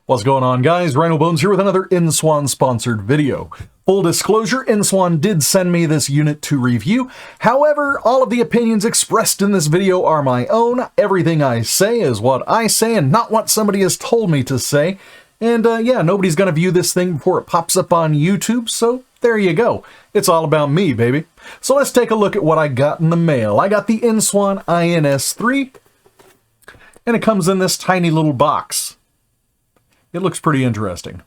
What's going on, guys? Rhino Bones here with another InSwan sponsored video. Full disclosure, InSwan did send me this unit to review. However, all of the opinions expressed in this video are my own. Everything I say is what I say and not what somebody has told me to say. And yeah, nobody's going to view this thing before it pops up on YouTube, so there you go. It's all about me, baby. So let's take a look at what I got in the mail. I got the InSwan INS-3, and it comes in this tiny little box. It looks pretty interesting.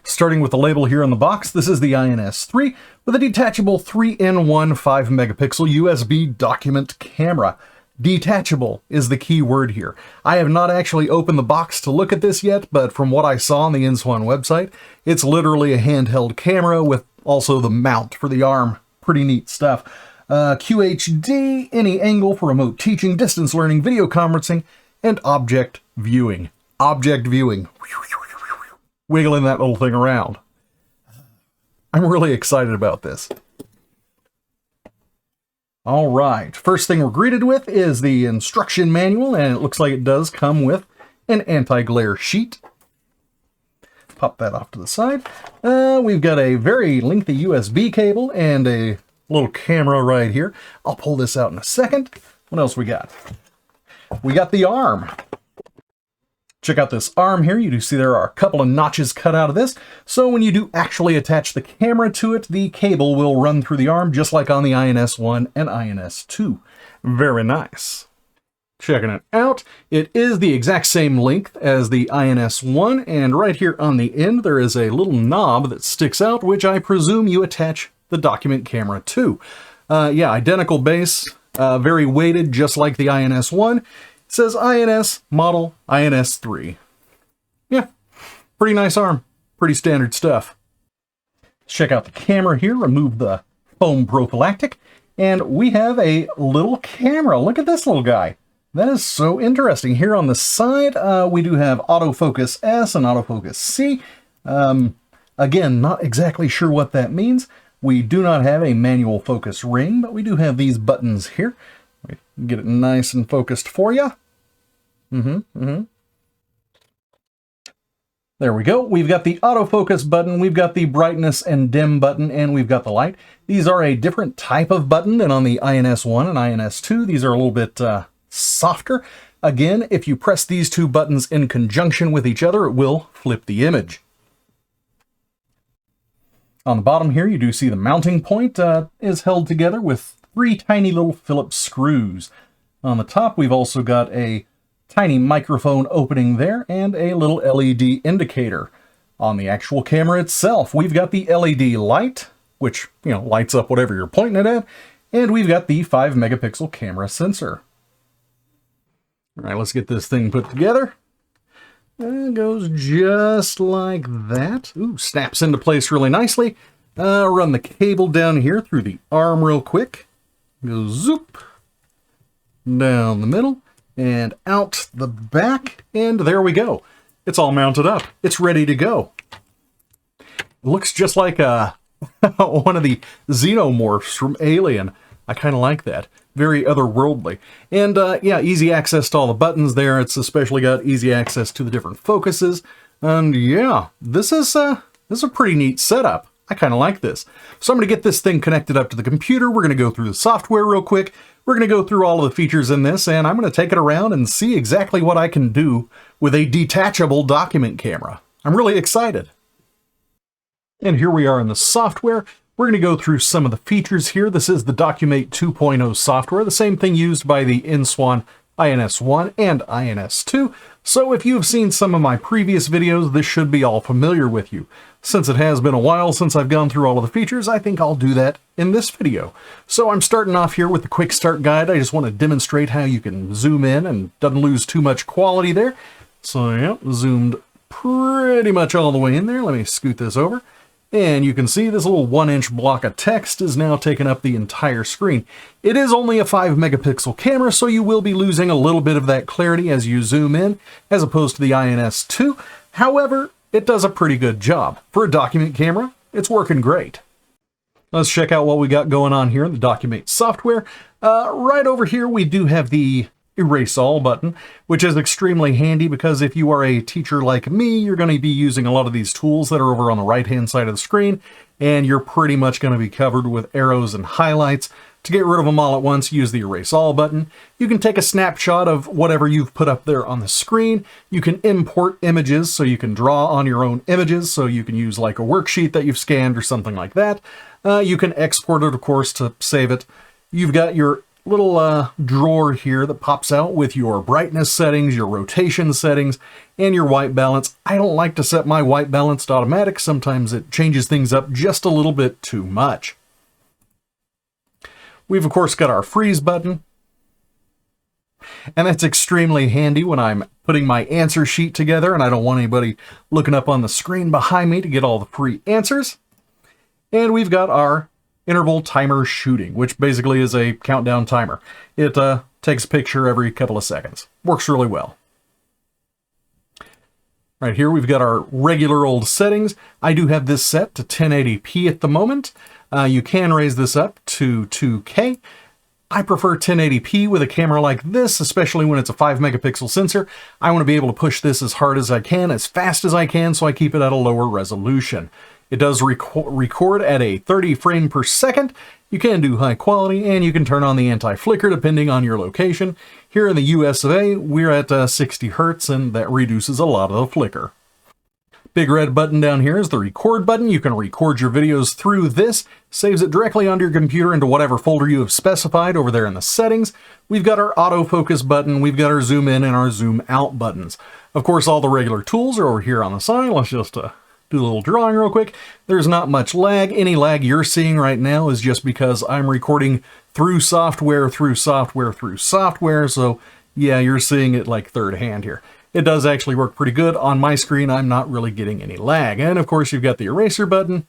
Starting with the label here on the box, this is the INS-3 with a detachable 3-in-1 5-megapixel USB document camera. Detachable is the key word here. I have not actually opened the box to look at this yet, but from what I saw on the InSwan website, it's literally a handheld camera with also the mount for the arm. Pretty neat stuff. QHD, any angle for remote teaching, distance learning, video conferencing, and object viewing. Object viewing. Wiggling that little thing around. I'm really excited about this. All right, first thing we're greeted with is the instruction manual, and it looks like it does come with an anti-glare sheet. Pop that off to the side. We've got a very lengthy USB cable and a little camera right here. I'll pull this out in a second. What else we got? We got the arm. Check out this arm here. You do see there are a couple of notches cut out of this. So when you do actually attach the camera to it, the cable will run through the arm just like on the INS-1 and INS-2. Very nice. Checking it out. It is the exact same length as the INS-1, and right here on the end there is a little knob that sticks out, which I presume you attach the document camera to. Yeah, identical base, very weighted just like the INS-1. It says INS model INS-3. Yeah, pretty nice arm. Pretty standard stuff. Let's check out the camera here, remove the foam prophylactic, and we have a little camera. Look at this little guy. That is so interesting. Here on the side, we do have autofocus S and autofocus C. Again, not exactly sure what that means. We do not have a manual focus ring, but we do have these buttons here. We get it nice and focused for you. There we go. We've got the autofocus button, we've got the brightness and dim button, and we've got the light. These are a different type of button than on the INS-1 and INS-2. These are a little bit softer. Again, if you press these two buttons in conjunction with each other, it will flip the image. On the bottom here, you do see the mounting point is held together with 3 tiny little Phillips screws. On the top, we've also got a tiny microphone opening there and a little LED indicator. On the actual camera itself, we've got the LED light, which, lights up whatever you're pointing it at, and we've got the 5-megapixel camera sensor. All right, let's get this thing put together. It goes just like that. Ooh, snaps into place really nicely. Run the cable down here through the arm real quick. Go zoop down the middle and out the back, and there we go. It's all mounted up. It's ready to go. It looks just like one of the xenomorphs from Alien. I kind of like that. Very otherworldly. And yeah, easy access to all the buttons there. It's especially got easy access to the different focuses. And yeah, this is a pretty neat setup. I kind of like this. So I'm going to get this thing connected up to the computer. We're going to go through the software real quick. We're going to go through all of the features in this, and I'm going to take it around and see exactly what I can do with a detachable document camera. I'm really excited. And here we are in the software. We're going to go through some of the features here. This is the Documate 2.0 software, the same thing used by the InSwan INS-1 and INS-2. So if you've seen some of my previous videos, this should be all familiar with you. Since it has been a while since I've gone through all of the features, I think I'll do that in this video. So I'm starting off here with the quick start guide. I just want to demonstrate how you can zoom in and doesn't lose too much quality there. So yeah, zoomed pretty much all the way in there. Let me scoot this over. And you can see this little 1-inch block of text is now taking up the entire screen. It is only a 5-megapixel camera, so you will be losing a little bit of that clarity as you zoom in, as opposed to the INS-2. However, it does a pretty good job. For a document camera, it's working great. Let's check out what we got going on here in the Documate software. Right over here, we do have the Erase All button, which is extremely handy because if you are a teacher like me, you're going to be using a lot of these tools that are over on the right-hand side of the screen, and you're pretty much going to be covered with arrows and highlights. To get rid of them all at once, use the Erase All button. You can take a snapshot of whatever you've put up there on the screen. You can import images, so you can draw on your own images, so you can use like a worksheet that you've scanned or something like that. You can export it, of course, to save it. You've got your little drawer here that pops out with your brightness settings, your rotation settings, and your white balance. I don't like to set my white balance to automatic. Sometimes it changes things up just a little bit too much. We've, of course, got our freeze button. And that's extremely handy when I'm putting my answer sheet together and I don't want anybody looking up on the screen behind me to get all the free answers. And we've got our interval timer shooting, which basically is a countdown timer. It takes a picture every couple of seconds. Works really well. Right here we've got our regular old settings. I do have this set to 1080p at the moment. You can raise this up to 2K. I prefer 1080p with a camera like this, especially when it's a 5 megapixel sensor. I want to be able to push this as hard as I can, as fast as I can, so I keep it at a lower resolution. It does record at a 30 frame per second. You can do high quality, and you can turn on the anti-flicker depending on your location. Here in the US of A, we're at 60 Hertz, and that reduces a lot of the flicker. Big red button down here is the record button. You can record your videos through this. Saves it directly onto your computer into whatever folder you have specified over there in the settings. We've got our autofocus button. We've got our zoom in and our zoom out buttons. Of course, all the regular tools are over here on the side. Let's just do a little drawing real quick. There's not much lag. Any lag you're seeing right now is just because I'm recording through software. So yeah, you're seeing it like third hand here. It does actually work pretty good. On my screen, I'm not really getting any lag. And of course, you've got the eraser button.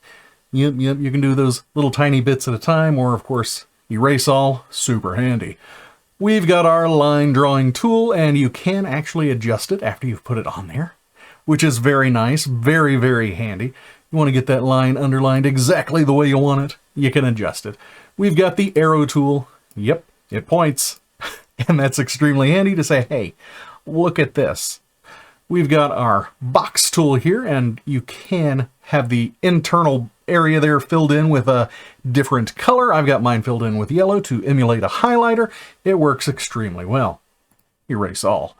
Yep, you can do those little tiny bits at a time, or of course, erase all, super handy. We've got our line drawing tool, and you can actually adjust it after you've put it on there, which is very nice, very, very handy. You want to get that line underlined exactly the way you want it, you can adjust it. We've got the arrow tool. Yep, it points. And that's extremely handy to say, hey, look at this. We've got our box tool here, and you can have the internal area there filled in with a different color. I've got mine filled in with yellow to emulate a highlighter. It works extremely well. Erase all.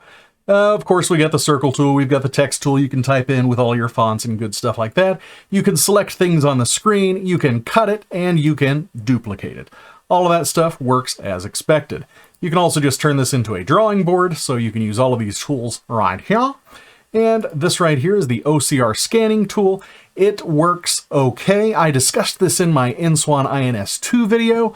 Of course, we got the circle tool. We've got the text tool you can type in with all your fonts and good stuff like that. You can select things on the screen, you can cut it, and you can duplicate it. All of that stuff works as expected. You can also just turn this into a drawing board, so you can use all of these tools right here. And this right here is the OCR scanning tool. It works okay. I discussed this in my NSWAN INS2 video.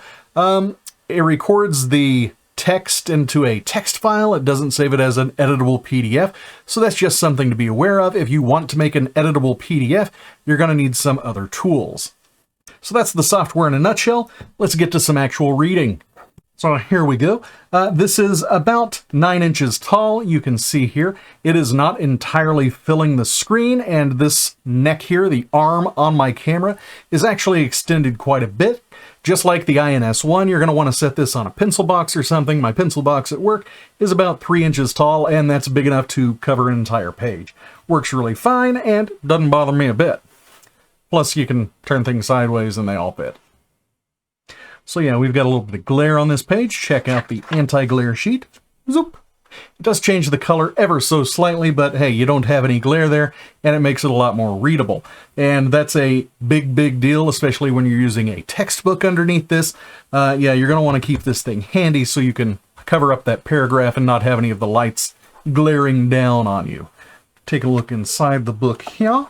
It records the text into a text file. It doesn't save it as an editable PDF. So that's just something to be aware of. If you want to make an editable PDF, you're going to need some other tools. So that's the software in a nutshell. Let's get to some actual reading. So here we go. This is about 9 inches tall. You can see here, it is not entirely filling the screen, and this neck here, the arm on my camera, is actually extended quite a bit. Just like the INS1, you're going to want to set this on a pencil box or something. My pencil box at work is about 3 inches tall, and that's big enough to cover an entire page. Works really fine and doesn't bother me a bit. Plus, you can turn things sideways and they all fit. So yeah, we've got a little bit of glare on this page. Check out the anti-glare sheet. Zoop! It does change the color ever so slightly, but hey, you don't have any glare there, and it makes it a lot more readable. And that's a big, big deal, especially when you're using a textbook underneath this. Yeah, you're going to want to keep this thing handy so you can cover up that paragraph and not have any of the lights glaring down on you. Take a look inside the book here.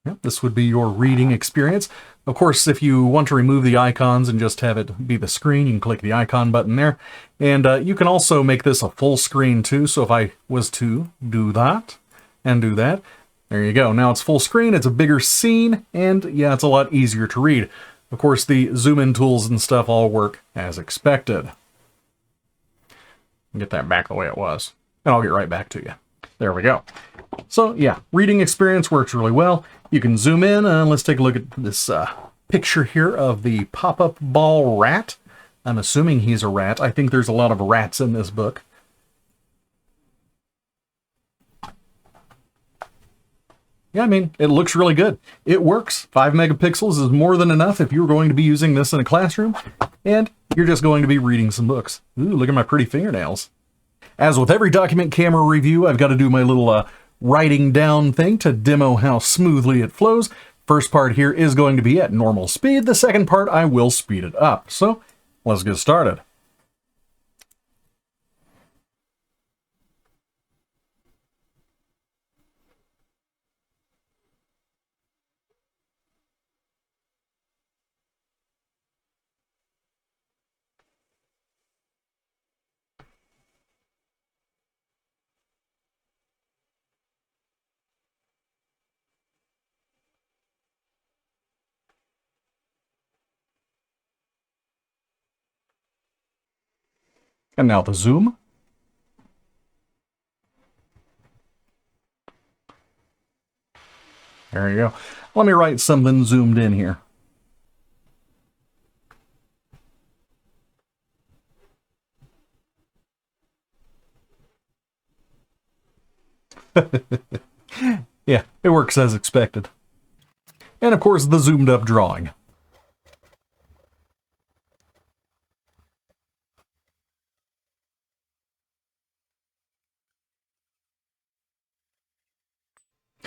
Yep, this would be your reading experience. Of course, if you want to remove the icons and just have it be the screen, you can click the icon button there. And you can also make this a full screen too. So if I was to do that and do that, there you go. Now it's full screen, it's a bigger scene, and yeah, it's a lot easier to read. Of course, the zoom in tools and stuff all work as expected. Get that back the way it was, and I'll get right back to you. There we go. So yeah, reading experience works really well. You can zoom in, and let's take a look at this picture here of the pop-up ball rat. I'm assuming he's a rat. I think there's a lot of rats in this book. Yeah, I mean, it looks really good. It works. 5 megapixels is more than enough if you're going to be using this in a classroom, and you're just going to be reading some books. Ooh, look at my pretty fingernails. As with every document camera review, I've got to do my little writing down thing to demo how smoothly it flows. First part here is going to be at normal speed. The second part, I will speed it up. So let's get started. And now the zoom. There you go. Let me write something zoomed in here. Yeah, it works as expected. And of course, the zoomed up drawing.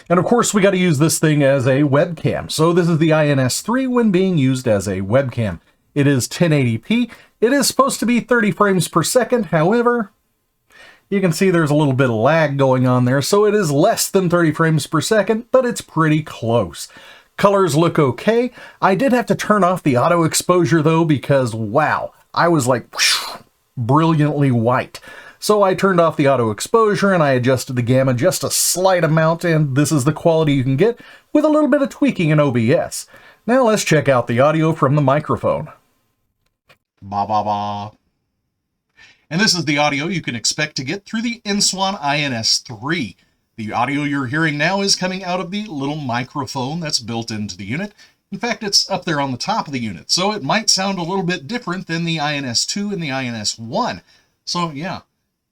And of course, we got to use this thing as a webcam. So this is the INS-3 when being used as a webcam. It is 1080p. It is supposed to be 30 frames per second. However, you can see there's a little bit of lag going on there. So it is less than 30 frames per second, but it's pretty close. Colors look okay. I did have to turn off the auto exposure though, because wow, I was like whoosh, brilliantly white. So I turned off the auto exposure and I adjusted the gamma just a slight amount, and this is the quality you can get with a little bit of tweaking in OBS. Now let's check out the audio from the microphone. Ba ba ba. And this is the audio you can expect to get through the Inswan INS-3. The audio you're hearing now is coming out of the little microphone that's built into the unit. In fact, it's up there on the top of the unit, so it might sound a little bit different than the INS-2 and the INS-1. So yeah.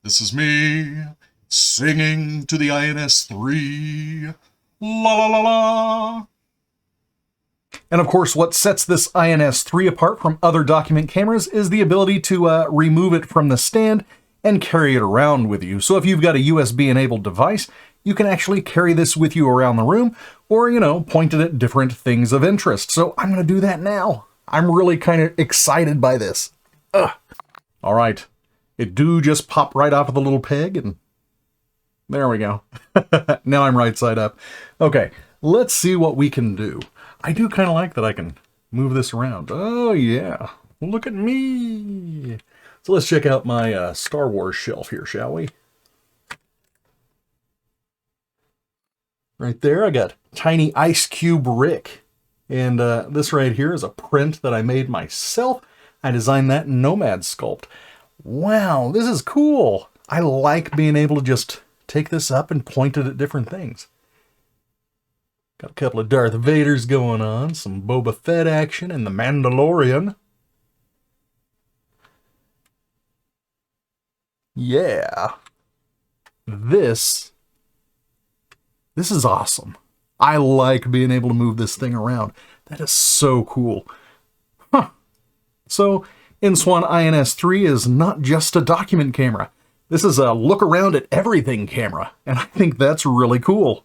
This is me, singing to the INS-3, la la la la. And of course, what sets this INS-3 apart from other document cameras is the ability to remove it from the stand and carry it around with you. So if you've got a USB-enabled device, you can actually carry this with you around the room, or, you know, point it at different things of interest. So I'm going to do that now. I'm really kind of excited by this. Ugh. All right. It do just pop right off of the little peg, and there we go. Now I'm right side up. Okay, let's see what we can do. I do kind of like that I can move this around. Oh yeah, look at me. So let's check out my Star Wars shelf here, shall we? Right there, I got tiny ice cube Rick. And this right here is a print that I made myself. I designed that in Nomad Sculpt. Wow, this is cool. I like being able to just take this up and point it at different things. Got a couple of Darth Vaders going on, some Boba Fett action, and the Mandalorian. Yeah. This is awesome. I like being able to move this thing around. That is so cool. Huh. So, Inswan INS-3 is not just a document camera. This is a look around at everything camera, and I think that's really cool.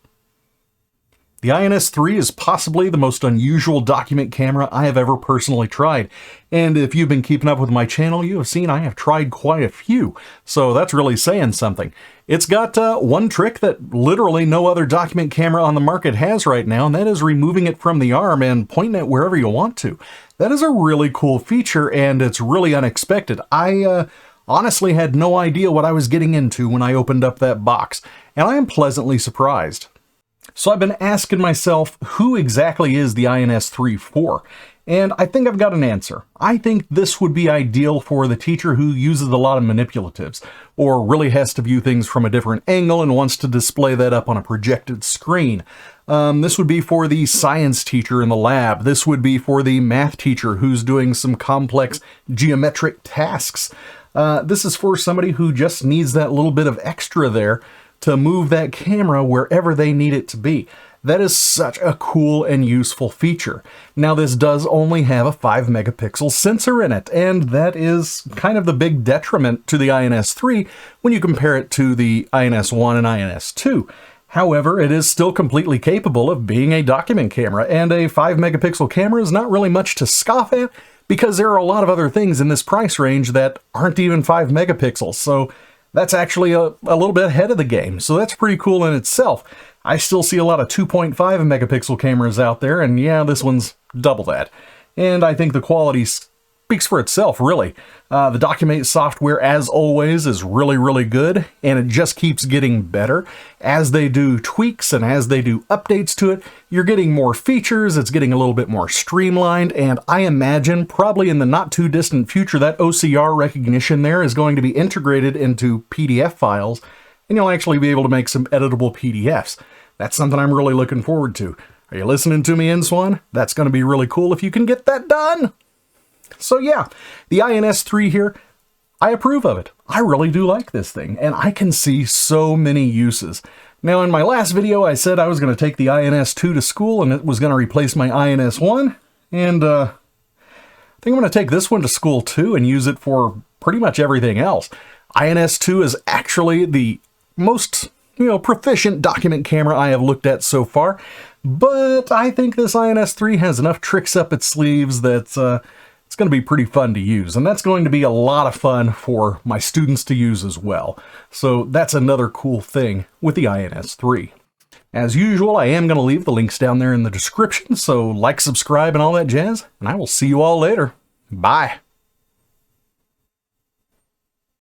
The INS-3 is possibly the most unusual document camera I have ever personally tried, and if you've been keeping up with my channel, you have seen I have tried quite a few, so that's really saying something. It's got one trick that literally no other document camera on the market has right now, and that is removing it from the arm and pointing it wherever you want to. That is a really cool feature, and it's really unexpected. I honestly had no idea what I was getting into when I opened up that box, and I am pleasantly surprised. So I've been asking myself, who exactly is the INS-3 for? And I think I've got an answer. I think this would be ideal for the teacher who uses a lot of manipulatives, or really has to view things from a different angle and wants to display that up on a projected screen. This would be for the science teacher in the lab. This would be for the math teacher who's doing some complex geometric tasks. This is for somebody who just needs that little bit of extra there to move that camera wherever they need it to be. That is such a cool and useful feature. Now, this does only have a 5 megapixel sensor in it, and that is kind of the big detriment to the INS-3 when you compare it to the INS-1 and INS-2. However, it is still completely capable of being a document camera, and a 5 megapixel camera is not really much to scoff at because there are a lot of other things in this price range that aren't even 5 megapixels, so that's actually a little bit ahead of the game, so that's pretty cool in itself. I still see a lot of 2.5 megapixel cameras out there, and yeah, this one's double that. And I think the quality speaks for itself, really. The Documate software, as always, is really, really good, and it just keeps getting better. As they do tweaks and as they do updates to it, you're getting more features, it's getting a little bit more streamlined, and I imagine probably in the not too distant future that OCR recognition there is going to be integrated into PDF files, and you'll actually be able to make some editable PDFs. That's something I'm really looking forward to. Are you listening to me, InSwan? That's going to be really cool if you can get that done. So yeah, the INS-3 here, I approve of it. I really do like this thing, and I can see so many uses. Now, in my last video, I said I was going to take the INS-2 to school, and it was going to replace my INS-1, and I think I'm going to take this one to school too and use it for pretty much everything else. INS-2 is actually the most proficient document camera I have looked at so far, but I think this INS-3 has enough tricks up its sleeves that it's going to be pretty fun to use, and that's going to be a lot of fun for my students to use as well. So that's another cool thing with the INS-3. As usual, I am going to leave the links down there in the description, so like, subscribe, and all that jazz, and I will see you all later. Bye!